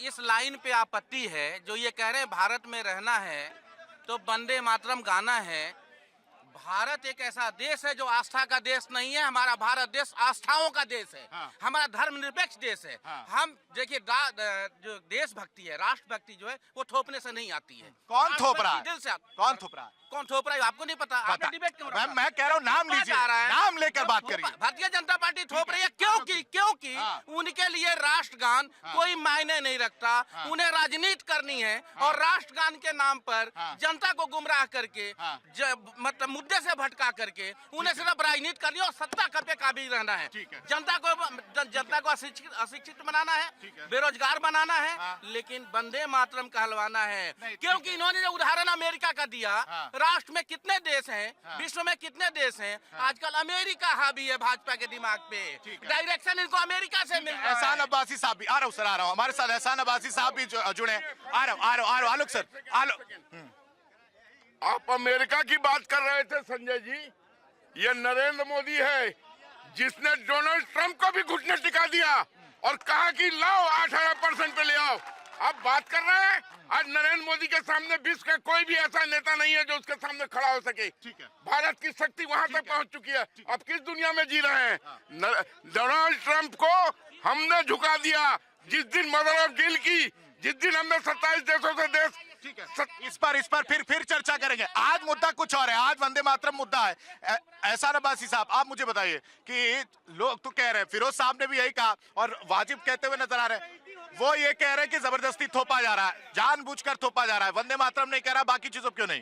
इस लाइन पे आपत्ति है जो ये कह रहे हैं भारत में रहना है तो वंदे मातरम गाना है। भारत एक ऐसा देश है जो आस्था का देश नहीं है। हमारा भारत देश आस्थाओं का देश है। हाँ। हमारा धर्मनिरपेक्ष देश है। हाँ। हम देखिए जो देशभक्ति है, राष्ट्रभक्ति जो है वो थोपने से नहीं आती है। कौन थोप रहा है? दिल से कौन थोप रहा है? कौन थोप रहा है आपको नहीं पता? आपने डिबेट क्यों रखा? मैं कह रहा हूँ नाम लीजिए, नाम लेकर बात करिए। भारतीय जनता पार्टी थोप रही है क्योंकि हाँ। उनके लिए राष्ट्रगान कोई मायने नहीं रखता। उन्हें राजनीति करनी है और राष्ट्रगान के नाम पर जनता को गुमराह करके मतलब मुद्दे से भटका करके उन्हें सिर्फ राजनीति करनी है और सत्ता पे काबिज रहना है। जनता को अशिक्षित बनाना है, बेरोजगार बनाना है, लेकिन वंदे मातरम कहलवाना है। क्योंकि इन्होंने जो उदाहरण अमेरिका का दिया, राष्ट्र में कितने देश हैं, विश्व में कितने देश हैं, आजकल अमेरिका हावी है भाजपा के दिमाग पे। डायरेक्शन इनको अमेरिका से मिल रहा है। एहसान अब्बासी साहब भी आ रहा हूँ सर, आ रहा हूँ हमारे साथ। एहसान अब्बासी साहब भी जुड़े। आ रहा हूँ आलोक सर, आप अमेरिका की बात कर रहे थे संजय जी, ये नरेंद्र मोदी है जिसने डोनाल्ड ट्रंप को भी घुटने टिका दिया और कहा कि लाओ 18% पे ले आओ। अब बात कर रहे हैं, आज नरेंद्र मोदी के सामने विश्व का कोई भी ऐसा नेता नहीं है जो उसके सामने खड़ा हो सके। ठीक है। भारत की शक्ति वहां तक पहुंच चुकी है। अब किस दुनिया में जी रहे हैं? डोनाल्ड ट्रंप को हमने झुका दिया जिस दिन मदर ऑफ डील की, जिस दिन हमने 27 देशों से देश। ठीक है, इस पर फिर चर्चा करेंगे। आज मुद्दा कुछ और है, आज वंदे मातरम मुद्दा है। एहसान अब्बासी साहब, आप मुझे बताइए कि लोग तो कह रहे हैं, फिरोज साहब ने भी यही कहा और वाजिब कहते हुए नजर आ रहे हैं, वो ये कह रहे हैं कि जबरदस्ती थोपा जा रहा है, जानबूझकर थोपा जा रहा है। वंदे मातरम नहीं कह रहा, बाकी चीजों क्यों नहीं?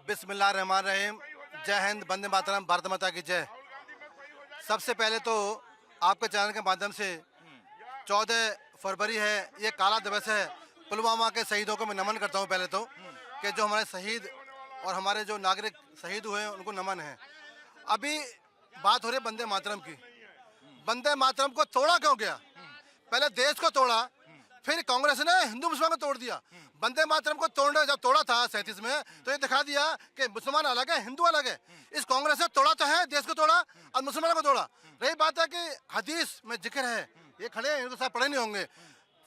बिस्मिल्लाहिर्रहमानिर्रहीम। जय हिंद, वंदे मातरम, भारत माता की जय। सबसे पहले तो आपके चैनल के माध्यम से 14 फरवरी है, ये काला दिवस है। पुलवामा के शहीदों को मैं नमन करता हूँ पहले तो, कि जो हमारे शहीद और हमारे जो नागरिक शहीद हुए हैं उनको नमन है। अभी बात हो रही है वंदे मातरम की। वंदे मातरम को तोड़ा क्यों गया? पहले देश को तोड़ा, फिर कांग्रेस ने हिंदू मुसलमान को तोड़ दिया। वंदे मातरम को तोड़ने जब तोड़ा था 37 में, तो ये दिखा दिया कि मुसलमान अलग है, हिंदू अलग है। इस कांग्रेस ने तोड़ा तो है, देश को तोड़ा और मुसलमानों को तोड़ा। रही बात है कि हदीस में जिक्र है, ये खड़े हैं, इनको साथ पढ़े नहीं होंगे,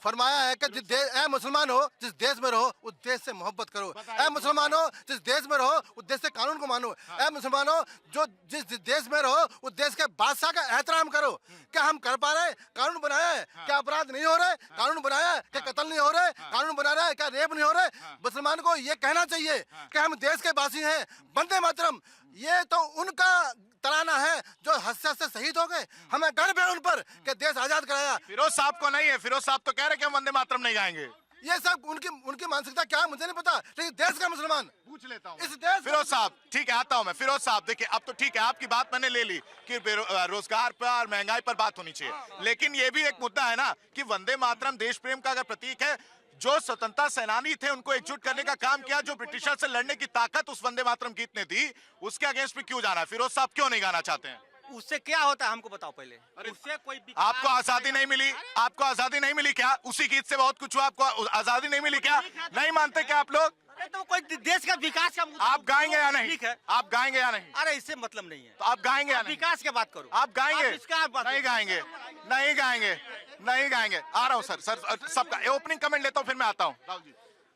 फरमाया है कि जिस मुसलमान हो जिस देश में रहो उस देश से मोहब्बत करो। ऐ मुसलमान हो जिस देश में रहो उस देश से कानून को मानो। ऐ मुसलमान हो जो जिस देश में रहो उस देश के बादशाह का एहतराम करो। क्या हम कर पा रहे? कानून बनाया है, क्या अपराध नहीं हो रहे? कानून बनाया है, क्या कत्ल नहीं हो रहे? कानून बना रहा है, क्या रेप नहीं हो रहे? मुसलमान को ये कहना चाहिए कि हम देश के वासी हैं। वंदे मातरम ये तो उनका तराना है जो हंसते हंसते शहीद हो गए। हमें गर्व है उन पर कि देश आजाद कराया। फिरोज साहब को नहीं है, फिरोज साहब तो कह रहे कि हम वंदे मातरम नहीं गाएंगे। ये सब उनकी मानसिकता क्या है मुझे नहीं पता, लेकिन देश का मुसलमान पूछ लेता हूँ इस देश। फिरोज साहब ठीक है, आता हूँ मैं। फिरोज साहब देखिए, अब तो ठीक है, आपकी बात मैंने ले ली कि रोजगार पर, महंगाई पर बात होनी चाहिए, लेकिन ये भी एक मुद्दा है ना कि वंदे मातरम देश प्रेम का अगर प्रतीक है, जो स्वतंत्रता सेनानी थे उनको एकजुट करने का काम किया, जो ब्रिटिशर से लड़ने की ताकत उस वंदे मातरम गीत ने दी, उसके अगेंस्ट में क्यों जाना है? फिरोज साहब क्यों नहीं गाना चाहते हैं? उससे क्या होता है हमको बताओ पहले। उससे कोई आपको आजादी नहीं मिली? आपको आजादी नहीं मिली क्या? उसी गीत से बहुत कुछ हुआ, आपको आजादी नहीं मिली क्या? नहीं मानते क्या आप लोग? अरे तो कोई देश का विकास का आप गाएंगे या नहीं? ठीक है, आप गाएंगे या नहीं? अरे इससे मतलब नहीं है। तो आप गाएंगे या नहीं? विकास की बात करो। आप गाएंगे? नहीं गाएंगे, नहीं गाएंगे, नहीं गाएंगे। आ रहा हूँ सर, सबका ओपनिंग कमेंट लेता हूँ, फिर मैं आता हूँ।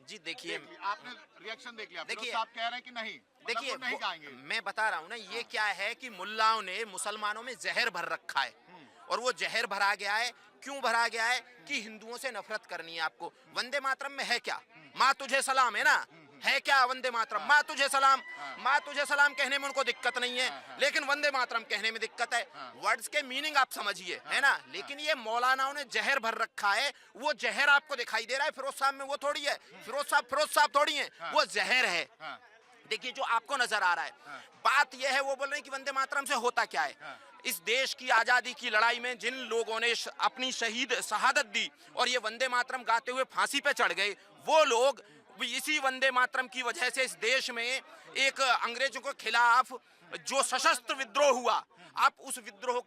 जी देखिए, आपने रिएक्शन देख लिया, देखिए आप कह रहे हैं कि नहीं, देखिए नहीं गाएंगे। मैं बता रहा हूँ ना, ये क्या है कि मुल्लाओं ने मुसलमानों में जहर भर रखा है और वो जहर भरा गया है। क्यों भरा गया है? कि हिंदुओं से नफरत करनी है आपको। वंदे मातरम में है क्या? माँ तुझे सलाम है ना, है क्या वंदे मातरम? माँ तुझे सलाम, माँ तुझे सलाम कहने में उनको दिक्कत नहीं है, लेकिन वंदे मातरम कहने में दिक्कत है। वर्ड्स के मीनिंग आप समझिए, है ना, लेकिन ये मौलानाओं ने जहर भर रखा है। वो जहर आपको दिखाई दे रहा है, फिरोज साहब में वो थोड़ी है। फिरोज साहब थोड़ी है, वो जहर है। देखिए जो आपको नजर आ रहा है, बात यह है, वो बोल रहे हैं कि वंदे मातरम से होता क्या है। इस देश की आजादी की लड़ाई में जिन लोगों ने अपनी शहादत दी और ये वंदे मातरम गाते हुए फांसी पे चढ़ गए, वो लोग इसी वंदे मातरम की वजह से इस देश में एक अंग्रेजों के खिलाफ जो सशस्त्र विद्रोह हुआ, आप उस विद्रोह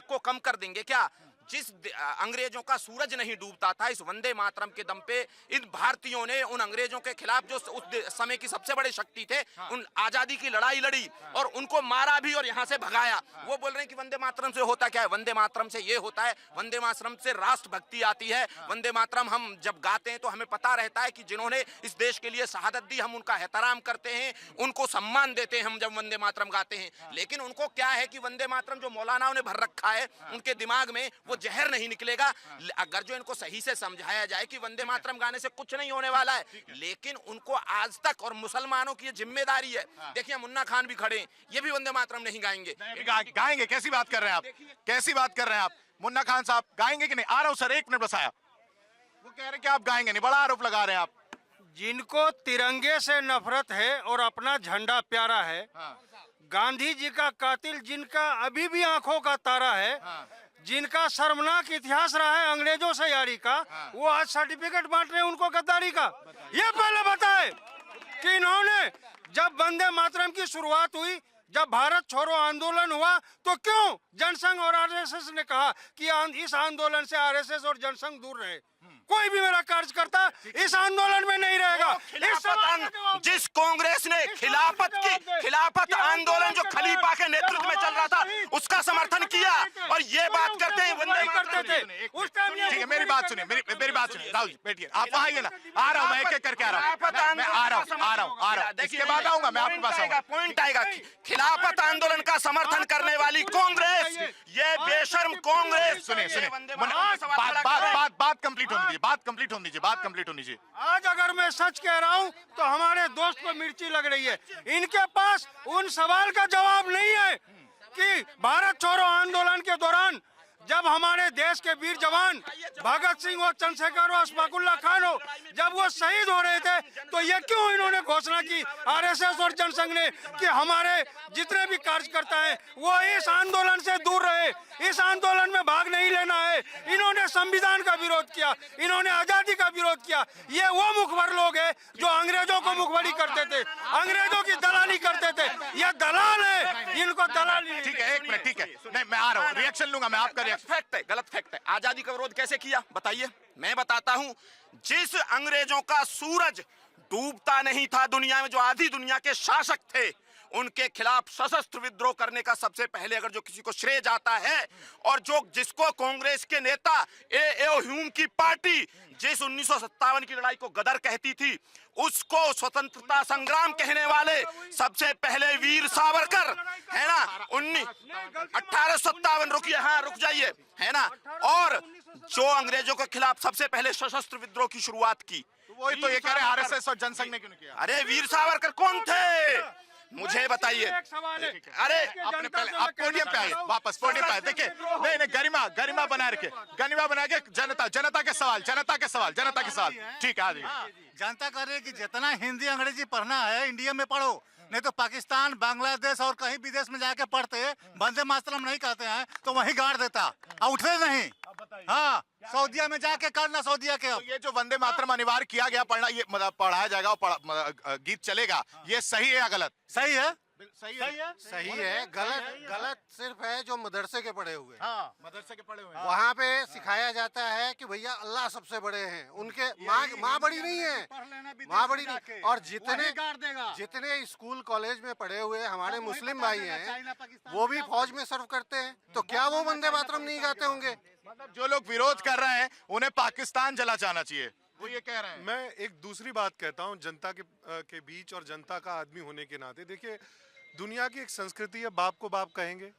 को कम कर देंगे क्या? अंग्रेजों का सूरज नहीं डूबता था, इस वंदे मातरम के दम पे इन भारतीयों ने उन अंग्रेजों के खिलाफ जो उस समय की सबसे बड़ी शक्ति थे, उन आजादी की लड़ाई लड़ी और उनको मारा भी और यहाँ से भगाया। वो बोल रहे हैं कि वंदे मातरम से होता क्या है? वंदे मातरम से ये होता है, वंदे मातरम से राष्ट्रभक्ति आती है। वंदे मातरम हम जब गाते हैं तो हमें पता रहता है कि जिन्होंने इस देश के लिए शहादत दी, हम उनका एहतराम करते हैं, उनको सम्मान देते हैं हम जब वंदे मातरम गाते हैं। लेकिन उनको क्या है कि वंदे मातरम जो मौलानाओं ने भर रखा है उनके दिमाग में वो जहर नहीं निकलेगा। अगर जो इनको सही से समझाया जाए कि वंदे मातरम गाने से कुछ नहीं होने वाला है, लेकिन उनको आज तक और मुसलमानों की ये जिम्मेदारी है। देखिए मुन्ना खान भी खड़े हैं, ये भी वंदे मातरम नहीं गाएंगे। गाएंगे? कैसी बात कर रहे हैं आप? कैसी बात कर रहे हैं आप? मुन्ना खान साहब गाएंगे कि नहीं? आ रहा हूं सर, 1 मिनट बस आया। वो कह रहे हैं कि आप गाएंगे नहीं, बड़ा आरोप लगा रहे हैं आप। जिनको तिरंगे से नफरत है और अपना झंडा प्यारा है, गांधी जी का कातिल जिनका अभी भी आंखों का तारा है, जिनका शर्मनाक इतिहास रहा है अंग्रेजों से यारी का, वो आज सर्टिफिकेट बांट रहे हैं उनको गद्दारी का। ये पहले बताए कि इन्होंने जब वंदे मातरम की शुरुआत हुई, जब भारत छोड़ो आंदोलन हुआ, तो क्यों जनसंघ और आरएसएस ने कहा कि इस आंदोलन से आरएसएस और जनसंघ दूर रहे? कोई भी मेरा कार्यकर्ता इस आंदोलन में नहीं रहेगा। जिस कांग्रेस ने खिलाफत आंदोलन जो खलीफा के नेतृत्व में चल रहा था उसका समर्थन किया और ये बात करते हैं वंदे करते थे उस टाइम। ठीक है, मेरी बात सुनिए, मेरी बात सुनिए। राहुल जी बैठिए, आप वहां आइए ना। आ रहा हूं मैं, एक एक करके आ रहा हूं। मैं आ रहा हूं। इसके बाद आऊंगा मैं आपके पास आऊंगा। पॉइंट आएगा। खिलाफत आंदोलन का समर्थन करने वाली कांग्रेस, ये बेशर्म कांग्रेस। सुनिए बात कंप्लीट होनी चाहिए। आज अगर मैं सच कह रहा हूं तो हमारे दोस्त को मिर्ची लग रही है। इनके पास उन सवाल का जवाब नहीं है कि भारत छोड़ो आंदोलन के दौरान जब हमारे देश के वीर जवान भगत सिंह और चंद्रशेखर और अशफाकुल्ला खान हो, जब वो शहीद हो रहे थे, तो ये क्यों इन्होंने घोषणा की आरएसएस और जनसंघ ने कि हमारे जितने भी कार्यकर्ता हैं वो इस आंदोलन से दूर रहे, इस आंदोलन में भाग नहीं लेना है। इन्होंने संविधान का विरोध किया, इन्होंने आजादी का विरोध किया। ये वो मुखबर लोग हैं जो अंग्रेजों को मुखबरी करते थे, अंग्रेजों की दलाली करते थे। ये दलाल है, इनको दलाली। ठीक है, 1 मिनट, ठीक है, नहीं मैं आ रहा हूँ, रिएक्शन लूंगा मैं आपका। गलत फैक्ट है। आजादी का विरोध कैसे किया बताइए? मैं बताता हूं। जिस अंग्रेजों का सूरज डूबता नहीं था दुनिया में, जो आधी दुनिया के शासक थे, उनके खिलाफ सशस्त्र विद्रोह करने का सबसे पहले अगर जो किसी को श्रेय जाता है, और जिसको कांग्रेस के नेता ए ह्यूम की पार्टी जिस 1957 की लड़ाई को गदर कहती थी, उसको स्वतंत्रता संग्राम कहने वाले सबसे पहले वीर सावरकर है ना। 1857 रुकिए, हाँ रुक जाइए, है ना। और जो अंग्रेजों के खिलाफ सबसे पहले सशस्त्र विद्रोह की शुरुआत की, वही तो ये कह रहे हैं आरएसएस और जनसंघ ने क्यों नहीं किया? अरे वीर सावरकर कौन थे मुझे बताइए। अरे अपने पहले आप पोडियम पे आइए, वापस पोडियम पे आइए। देखिए नहीं गरिमा बनाए रखे, गरिमा बना के जनता के सवाल। ठीक है, आ जाइए। जनता कर रही है कि जितना हिंदी अंग्रेजी पढ़ना है इंडिया में पढ़ो, नहीं तो पाकिस्तान, बांग्लादेश और कहीं विदेश में जाके पढ़ते, वंदे मातरम नहीं कहते हैं तो वहीं गाड़ देता और उठते नहीं। हाँ, सऊदिया में जाके करना, सऊदिया के। तो ये जो वंदे मातरम अनिवार्य किया गया पढ़ना, ये मतलब पढ़ाया जाएगा और गीत चलेगा, ये सही है या गलत? सही है, सही है। गलत सिर्फ है जो मदरसे के पढ़े हुए। हाँ, मदरसे के पढ़े हुए हैं। वहाँ पे सिखाया जाता है कि भैया अल्लाह सबसे बड़े हैं, उनके माँ बड़ी नहीं है, माँ बड़ी नहीं। और जितने स्कूल कॉलेज में पढ़े हुए हमारे मुस्लिम भाई हैं, वो भी फौज में सर्व करते हैं, तो क्या वो वंदे मातरम नहीं गाते होंगे? मतलब जो लोग विरोध कर रहे हैं उन्हें पाकिस्तान जला जाना चाहिए, वो ये कह रहे हैं। मैं एक दूसरी बात कहता हूँ जनता के बीच और जनता का आदमी होने के नाते। देखिए दुनिया की एक संस्कृति है, बाप को बाप कहेंगे,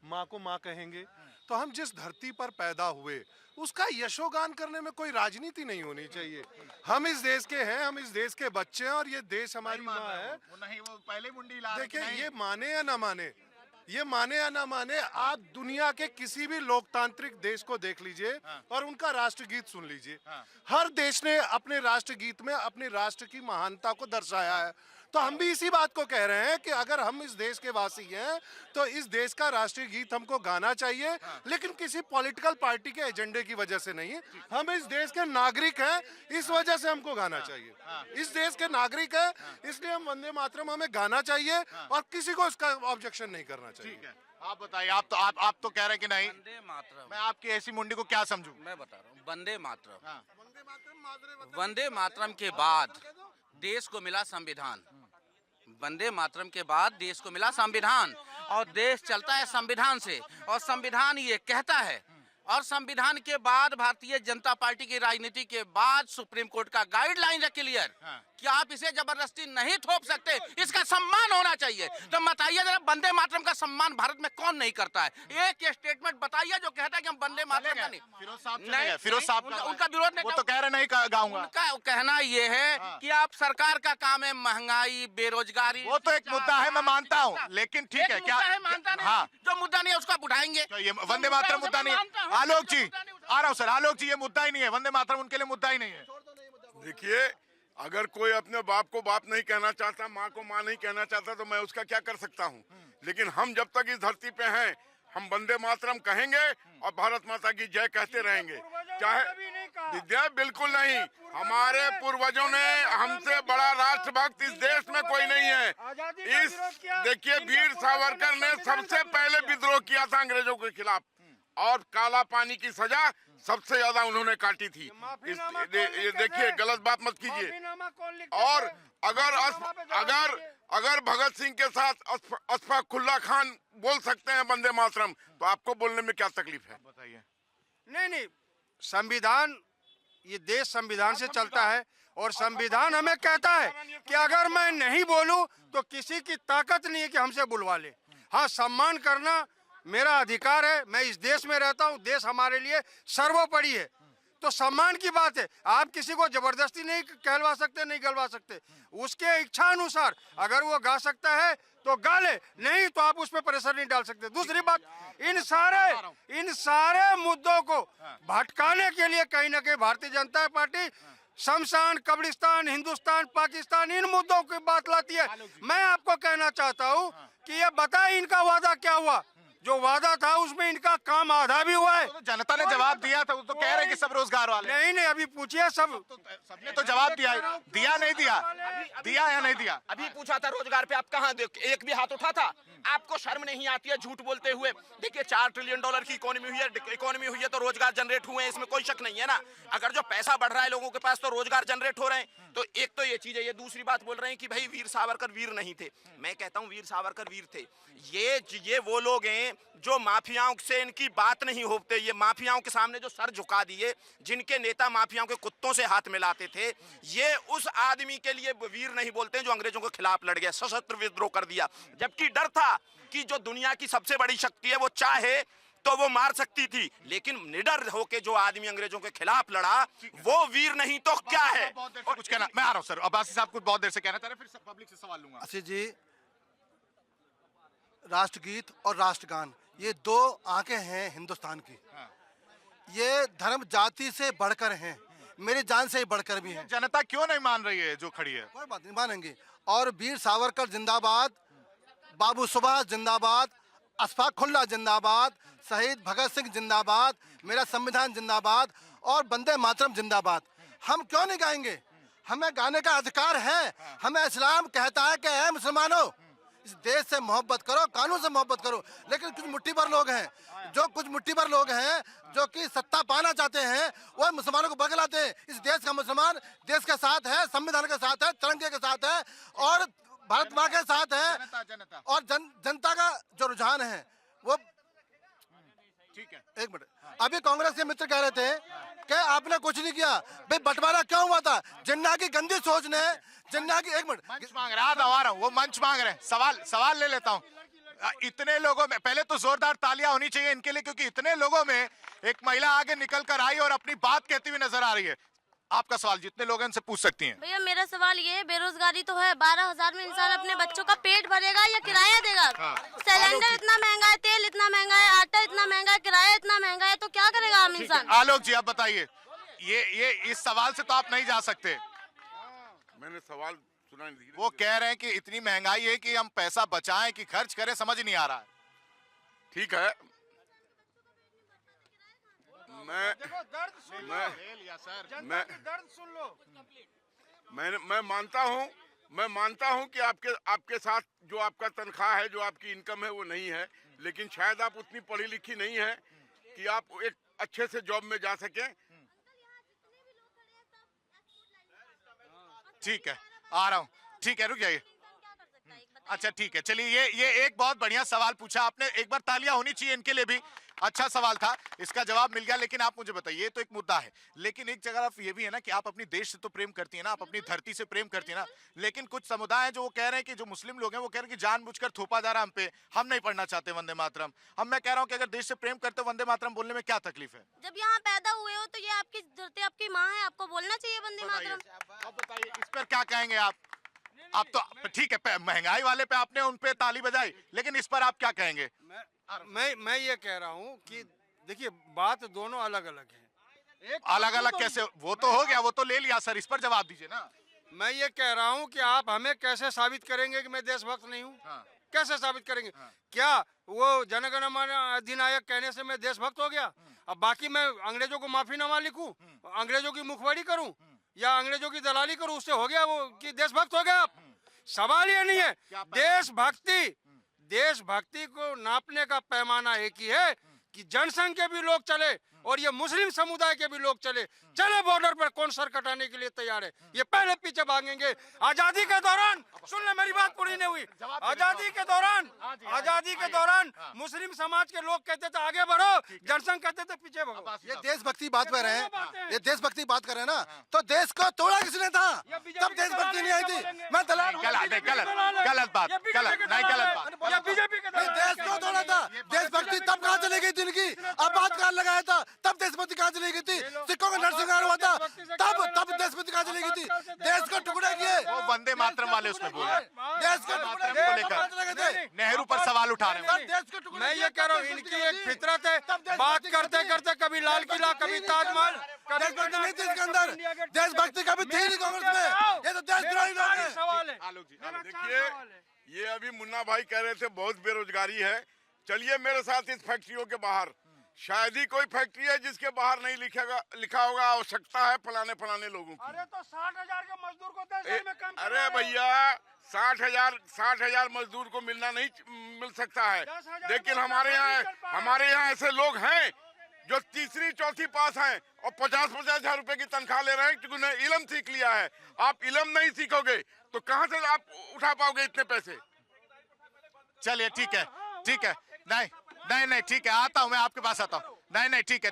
माँ को माँ कहेंगे। तो हम जिस धरती पर पैदा हुए उसका यशोगान करने में कोई राजनीति नहीं होनी चाहिए। हम इस देश के हैं, हम इस देश के बच्चे हैं और ये देश हमारी माँ है। वो पहले मुंडी ला। देखिए ये माने या ना माने, आप दुनिया के किसी भी लोकतांत्रिक देश को देख लीजिए और उनका राष्ट्रगीत सुन लीजिए। हर देश ने अपने राष्ट्रगीत में अपने राष्ट्र की महानता को दर्शाया है। तो हम भी इसी बात को कह रहे हैं कि अगर हम इस देश के वासी हैं तो इस देश का राष्ट्रीय गीत हमको गाना चाहिए, लेकिन किसी पॉलिटिकल पार्टी के एजेंडे की वजह से नहीं। हम इस देश के नागरिक हैं, इस वजह से हमको गाना चाहिए। इस देश के नागरिक हैं, इसलिए हम वंदे मातरम हमें गाना चाहिए और किसी को इसका ऑब्जेक्शन नहीं करना चाहिए। आप बताइए, आप तो कह रहे हैं कि नहीं। वंदे मातरम, मैं आपकी ऐसी मुंडी को क्या समझूं? मैं बता रहा हूँ, वंदे मातरम, हाँ। वंदे मातरम के बाद देश को मिला संविधान। वंदे मातरम के बाद देश को मिला संविधान, और देश चलता है संविधान से, और संविधान ये कहता है, और संविधान के बाद भारतीय जनता पार्टी की राजनीति के बाद सुप्रीम कोर्ट का गाइडलाइन है क्लियर कि आप इसे जबरदस्ती नहीं थोप सकते, इसका सम्मान होना चाहिए। तो बताइए जरा, वंदे मातरम का सम्मान भारत में कौन नहीं करता है? एक स्टेटमेंट बताइए जो कहता है कि हम वंदे मातरम का नहीं। फिरोज साहब चले गए, फिरोज साहब उनका विरोध नहीं, वो तो कह रहे नहीं गाऊंगा। उनका कहना ये है कि आप सरकार का काम है महंगाई, बेरोजगारी। वो तो एक मुद्दा है, मैं मानता हूँ, लेकिन ठीक है, क्या मानता नहीं? हाँ, जो मुद्दा नहीं है उसको आप उठाएंगे। तो ये वंदे मातरम मुद्दा नहीं है। आलोक जी आ रहा हूँ सर, आलोक जी ये मुद्दा ही नहीं है, वंदे मातरम उनके लिए मुद्दा ही नहीं है। देखिए, अगर कोई अपने बाप को बाप नहीं कहना चाहता, माँ को माँ नहीं कहना चाहता, तो मैं उसका क्या कर सकता हूँ। लेकिन हम जब तक इस धरती पे हैं, हम वंदे मातरम कहेंगे और भारत माता की जय कहते रहेंगे। चाहे विद्या, बिल्कुल नहीं, हमारे पूर्वजों ने, हमसे बड़ा राष्ट्रभक्त इस देश में कोई नहीं है। इस देखिए, वीर सावरकर ने सबसे पहले विद्रोह किया था अंग्रेजों के खिलाफ, और काला पानी की सजा सबसे ज्यादा उन्होंने काटी थी। ये देखिए, गलत बात मत कीजिए। और अगर भगत सिंह के साथ अशफाक उल्लाह खान बोल सकते हैं वंदे मातरम, तो आपको बोलने में क्या तकलीफ है? बताइए। नहीं, संविधान, ये देश संविधान से चलता है, और संविधान हमें कहता है कि अगर मैं नहीं बोलूं तो किसी की ताकत नहीं है कि हमसे बुलवा ले। हाँ, सम्मान करना मेरा अधिकार है, मैं इस देश में रहता हूँ, देश हमारे लिए सर्वोपरि है, तो सम्मान की बात है। आप किसी को जबरदस्ती नहीं कहलवा सकते, नहीं गलवा सकते। उसके इच्छा अनुसार अगर वो गा सकता है तो गा ले, नहीं तो आप उस पर प्रेशर नहीं डाल सकते। दूसरी बात, इन सारे मुद्दों को भटकाने के लिए कहीं ना कहीं भारतीय जनता पार्टी शमशान, कब्रिस्तान, हिंदुस्तान, पाकिस्तान, इन मुद्दों की बात लाती है। मैं आपको कहना चाहता हूँ कि ये बताए इनका वादा क्या हुआ। जो वादा था उसमें इनका काम आधा भी हुआ है। तो जनता ने जवाब दिया था, वो तो कह रहे हैं कि सब रोजगार वाले। नहीं, अभी पूछिए, सबने तो जवाब दिया नहीं दिया या नहीं दिया? अभी पूछा था रोजगार पे, आप कहाँ एक भी हाथ उठा था? आपको शर्म नहीं आती है झूठ बोलते हुए? देखिए, $4 ट्रिलियन की इकोनॉमी हुई है, तो रोजगार जनरेट हुए हैं, इसमें कोई शक नहीं है ना। अगर जो पैसा बढ़ रहा है लोगों के पास, तो रोजगार जनरेट हो रहे हैं। तो एक तो ये चीज है। ये दूसरी बात बोल रहे हैं कि भाई वीर सावरकर वीर नहीं थे। मैं कहता हूँ वीर सावरकर वीर थे। ये वो लोग हैं जो माफियाओं से इनकी बात नहीं होते। ये माफियाओं के सामने जो सर झुका दिए, जिनके नेता माफियाओं के कुत्तों से हाथ मिलाते थे, ये उस आदमी के लिए वीर नहीं बोलते जो अंग्रेजों के खिलाफ लड़ गया, सशस्त्र विद्रोह कर दिया। जबकि डर था कि जो दुनिया की सबसे बड़ी शक्ति है वो चाहे तो वो मार सकती थी, लेकिन निडर होके जो आदमी अंग्रेजों के खिलाफ लड़ा, वो वीर नहीं तो क्या है? कुछ कहना, मैं आ रहा हूँ सर, अब्बासी साहब कुछ बहुत देर से कहना चाह रहे हैं, फिर पब्लिक से सवाल लूंगा। आशीष जी, राष्ट्रगीत और राष्ट्रगान ये दो आंखें हैं हिंदुस्तान की। ये धर्म जाति से बढ़कर हैं, मेरी जान से ही बढ़कर भी हैं। जनता क्यों नहीं मान रही है जो खड़ी है? कोई बात नहीं, मानेंगे। और वीर सावरकर जिंदाबाद, बाबू सुभाष जिंदाबाद, अशफाक उल्लाह जिंदाबाद, शहीद भगत सिंह जिंदाबाद, मेरा संविधान जिंदाबाद, और वंदे मातरम जिंदाबाद। हम क्यों नहीं गाएंगे? हमें गाने का अधिकार है। हमें इस्लाम कहता है कि है मुसलमानों, इस देश से मोहब्बत करो, कानून से मोहब्बत करो। लेकिन कुछ मुट्ठी भर लोग हैं जो कि सत्ता पाना चाहते हैं, वो मुसलमानों को बगलाते हैं। इस देश का मुसलमान देश के साथ है, संविधान के साथ है, तिरंगे के साथ है, और भारत माँ के साथ है। जनता। और जनता का जो रुझान है वो, ठीक है, एक मिनट, अभी कांग्रेस के मित्र कह रहे थे कि आपने कुछ नहीं किया। भाई बंटवारा क्यों हुआ था? जिन्ना की गंदी सोच ने, जिन्ना की, एक मिनट, मंच मांग रहे हैं, आ रहा हूँ, वो मंच मांग रहे हैं। सवाल ले लेता हूँ। इतने लोगों में पहले तो जोरदार तालियां होनी चाहिए इनके लिए, क्योंकि इतने लोगों में एक महिला आगे निकल कर आई और अपनी बात कहती हुई नजर आ रही है। आपका सवाल जितने लोग इनसे पूछ सकती हैं। भैया मेरा सवाल ये है, बेरोजगारी तो है, 12,000 में इंसान अपने बच्चों का पेट भरेगा या किराया देगा? सिलेंडर इतना महंगा है, तेल इतना महंगा है, आटा इतना महंगा है, किराया इतना महंगा है, तो क्या करेगा आम इंसान? आलोक जी आप बताइए, ये इस सवाल से तो आप नहीं जा सकते। मैंने सवाल सुना नहीं। वो कह रहे हैं कि इतनी महंगाई है कि हम पैसा बचाएं कि खर्च करें, समझ नहीं आ रहा है। ठीक है, मैं मानता हूं कि आपके साथ जो आपका तनख्वाह है, जो आपकी इनकम है, वो नहीं है। लेकिन शायद आप उतनी पढ़ी लिखी नहीं है कि आप एक अच्छे से जॉब में जा सके। ठीक है, आ रहा हूँ। ठीक है, रुक जाइए। अच्छा ठीक है, चलिए ये एक बहुत बढ़िया सवाल पूछा आपने, एक बार तालियां होनी चाहिए इनके लिए भी। अच्छा सवाल था, इसका जवाब मिल गया। लेकिन आप मुझे बताइए, ये तो एक मुद्दा है, लेकिन एक जगह ये भी है ना कि आप अपनी देश से तो प्रेम करती है ना, आप अपनी धरती से प्रेम करती है ना, लेकिन कुछ समुदाय हैं जो वो कह रहे हैं कि जो मुस्लिम लोग हैं वो कह रहे हैं कि जानबूझकर थोपा जा रहा हम पे, हम नहीं पढ़ना चाहते वंदे मातरम। हम मैं कह रहा हूँ कि अगर देश से प्रेम करते वंदे मातरम बोलने में क्या तकलीफ है? जब यहाँ पैदा हुए हो तो ये आपकी धरती, आपकी माँ है, आपको बोलना चाहिए वंदे मातरम। अब बताइए इस पर क्या कहेंगे आप? तो ठीक है, महंगाई वाले पे आपने उन पे ताली बजाई, लेकिन इस पर आप क्या कहेंगे? मैं ये कह रहा हूँ कि देखिए, बात दोनों अलग अलग है। अलग अलग कैसे? वो तो हो गया, वो तो ले लिया सर, इस पर जवाब दीजिए ना। मैं ये कह रहा हूँ कि आप हमें कैसे साबित करेंगे कि मैं देशभक्त नहीं हूँ? कैसे साबित करेंगे? क्या वो जनगण मन अधिनायक कहने से मैं देशभक्त हो गया? अब बाकी मैं अंग्रेजों को माफीनामा लिखूं, अंग्रेजों की मुखबरी करूं या अंग्रेजों की दलाली करूं, उससे हो गया वो कि देशभक्त हो गया आप? सवाल ये नहीं है। देशभक्ति को नापने का पैमाना एक ही है कि जनसंघ के भी लोग चले और ये मुस्लिम समुदाय के भी लोग चले बॉर्डर पर। कौन सर कटाने के लिए तैयार है? ये पहले पीछे भागेंगे। आजादी के दौरान, सुन ले मेरी बात पूरी नहीं हुई, आजादी के दौरान मुस्लिम समाज के लोग कहते थे आगे बढ़ो, जनसंघ कहते थे पीछे भागो। ये देशभक्ति बात कर रहे हैं, ये देशभक्ति बात कर रहे हैं ना, तो देश को तोड़ा किसने था? तब देशभक्ति नहीं आई थी। मैं दलाल हूं। गलत बात। बीजेपी के देश को तोड़ा था। देशभक्ति तब कहाँ चली गई थी इनकी? आपातकाल लगाया था तब देशभक्ति कहाँ चली गई थी? सिखों का नरसंहार हुआ था तब देशभक्ति कहाँ चली गई थी? देश को टुकड़े किए वो वंदे मातरम वाले उसमें बोल रहे, देश को टुकड़े को लेकर नेहरू पर सवाल उठा रहे हैं। मैं ये कह रहा हूँ, इनकी एक फितरत है, बात करते करते कभी लाल किला, कभी ताजमहल, देशभक्ति नहीं थी इसके अंदर। देशभक्ति कभी थी नहीं कांग्रेस में। ये तो देशद्रोही लोग हैं। सवाल है। देखिए, ये अभी मुन्ना भाई कह रहे थे बहुत बेरोजगारी है। चलिए मेरे साथ इस फैक्ट्रियों के बाहर, शायद ही कोई फैक्ट्री है जिसके बाहर नहीं लिखा होगा आवश्यकता है फलाने लोगों की। अरे तो 60,000 के मजदूर को 10 दिन में काम कर अरे भैया 60,000 मजदूर को मिलना नहीं मिल सकता है, लेकिन हमारे यहाँ ऐसे लोग हैं जो तीसरी चौथी पास हैं और 50-50 हजार रुपए की तनख्वाह ले रहे हैं क्योंकि उन्हें इल्म सीख लिया है। आप इल्म नहीं सीखोगे तो कहाँ से आप उठा पाओगे इतने पैसे? चलिए ठीक है, नहीं ठीक है, आता हूं मैं आपके पास आता हूं। नहीं ठीक है,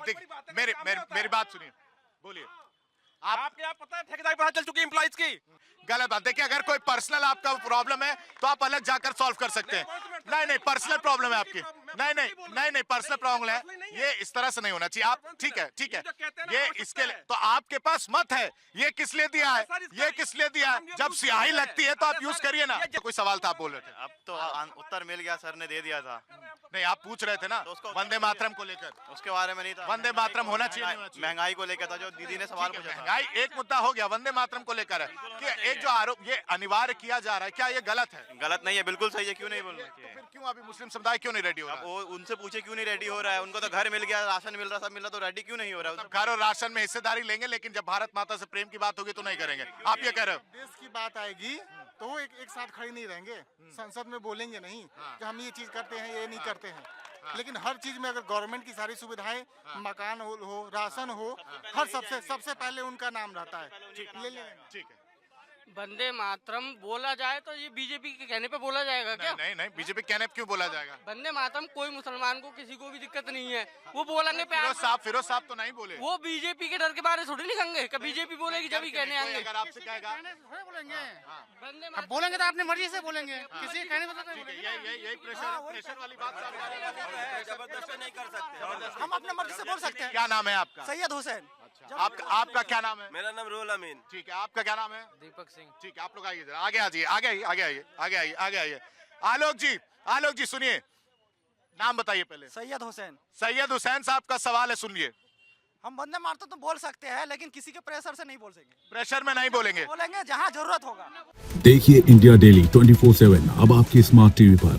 मेरी बात सुनिए, बोलिए। आपको पता है ठेकेदारी पता चल चुकी एम्प्लॉइज की? गलत बात। देखिए, अगर कोई पर्सनल आपका प्रॉब्लम है तो आप अलग जाकर सॉल्व कर सकते हैं। नहीं पर्सनल प्रॉब्लम है आपकी। नहीं पर्सनल प्रॉब्लम है, ये इस तरह से नहीं होना चाहिए। आप ठीक है, ये इसके लिए तो आपके पास मत है। ये किस लिए दिया है? ये किस लिए दिया है? जब स्याही लगती है तो आप यूज करिए ना। कोई सवाल था, आप बोल रहे थे। अब तो उत्तर मिल गया, सर ने दे दिया था। नहीं, आप पूछ रहे थे ना वंदे मातरम को लेकर, उसके बारे में नहीं था। वंदे मातरम होना चाहिए। महंगाई को लेकर था जो दीदी ने सवाल पूछा था। महंगाई एक मुद्दा हो गया, वंदे मातरम को लेकर है कि एक जो आरोप ये अनिवार्य किया जा रहा है, क्या ये गलत है? गलत नहीं है, बिल्कुल सही है। क्यों नहीं बोलना? तो फिर क्यों अभी मुस्लिम समुदाय क्यों नहीं रेडी हो रहा? वो उनसे पूछे क्यों नहीं रेडी हो रहा है? उनको तो घर मिल गया, राशन मिल रहा, सब मिल रहा, तो रेडी क्यों नहीं हो रहा है? घर और राशन में हिस्सेदारी लेंगे, लेकिन जब भारत माता से प्रेम की बात होगी तो नहीं करेंगे। आप ये कह रहे हो? देश की बात आएगी तो वो एक साथ खड़े नहीं रहेंगे, संसद में बोलेंगे नहीं कि हम ये चीज करते हैं, ये नहीं करते हैं। लेकिन हर चीज में अगर गवर्नमेंट की सारी सुविधाएं, मकान हो, राशन हो, हर सबसे पहले उनका नाम रहता है। ले लेना। ठीक है, वंदे मातरम बोला जाए तो ये बीजेपी के कहने पे बोला जाएगा क्या? नहीं बीजेपी कहने पे क्यों बोला जाएगा? वंदे मातरम कोई मुसलमान को किसी को भी दिक्कत नहीं है, वो बोलेंगे फिरोज साहब तो नहीं बोले। वो बीजेपी के डर के बारे थोड़ी नहीं कहेंगे कि बीजेपी बोलेगी जब ही कहने आएंगे। अगर आपसे कहेगा बोलेंगे तो अपनी मर्जी से बोलेंगे, किसी कहने यही प्रेशर वाली बात जबरदस्ती नहीं कर सकते, हम अपने मर्जी से बोल सकते हैं। क्या नाम है आपका? सैयद हुसैन। आपका क्या नाम है? मेरा नाम रोल अमीन। ठीक है, आपका क्या नाम है? दीपक सिंह। ठीक है, आप लोग आइए जरा, आगे आइए। आलोक जी सुनिए, नाम बताइए पहले। सैयद हुसैन। सैयद हुसैन साहब का सवाल है, सुनिए। हम वंदे मातरम तो बोल सकते हैं, लेकिन किसी के प्रेशर से नहीं बोल सकेंगे। प्रेशर में नहीं बोलेंगे जहाँ जरूरत होगा। देखिए इंडिया डेली 24/7 अब आपकी स्मार्ट टीवी पर।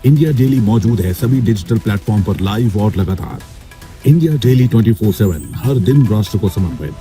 इंडिया डेली मौजूद है सभी डिजिटल प्लेटफॉर्म पर लाइव और लगातार। इंडिया डेली 24/7 हर दिन राष्ट्र को समर्पित।